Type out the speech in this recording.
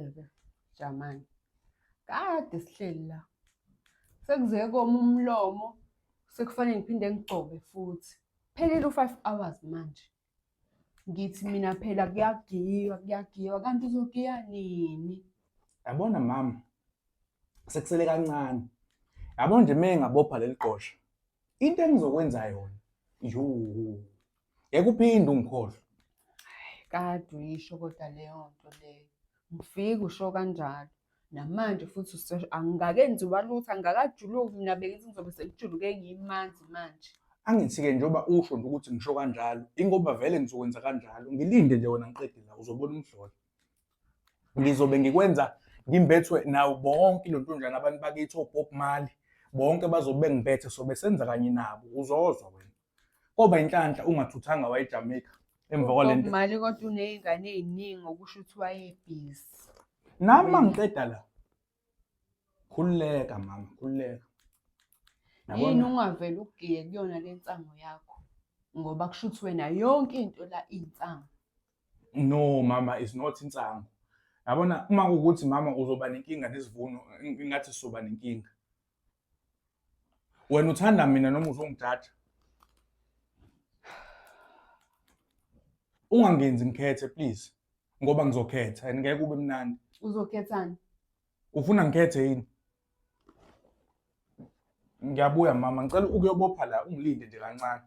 Awulalele-ke Jamani, kade sihleli la. Sekuze koma umlomo, sekufanele ngiphinde ngigcobe futhi. Phelile u-5 hours manje. Ngithi mina phela kuyagiywa, kanti uzogiya nini? Yabona mama, sekusele kancane. Yabona nje ngabopha leli gqosha. Into engizokwenza yona. Yeke uphinde ungikhohlwe. Kade uyisho kodwa leyo nto leyo. Ngifike usho kanjalo. Namanje futhi angikakenziwa lutho, angakajuluki mina bengithi ngizobe sengijuluke ngimanzi manje. Angithi-ke njengoba usho nje ukuthi ngisho kanjalo, ingoba vele ngizokwenza kanjalo. Ngilinde nje wena ngiqede la uzobona umhlolo. Ngizobe ngikwenza ngimbethwe nawo bonke ilontonjana abantu bakithi oBob Marley. Bonke bazobe bengibethe sobe senza kanye nabo. Uzozwa wena. Koba inhlanhla ungathuthanga wayeJamaica emva kwalento. Mali kodwa uney'ngane ey'ningi okusho ukuthi wayebhizi. Nami ngiqeda la. Khululeka mama, khululeka. Yini ungavela ugiye kuyona le nsango yakho? Ngoba kusho ukuthi wena yonke into la insango. No mama, it's not insango. Yabona uma kuwukuthi mama uzoba nenkinga nesivuno, ngathi sizoba nenkinga. Wena uthanda mina noma uzongithatha? Ungangenzi ngikhethe please. Ngoba ngizokhetha and ngeke kube mnandi. Uzokhethani? Ufuna ngikhethe yini? Ngiyabuya mama, ngicela ukuyobopha la ungilinde nje kancane.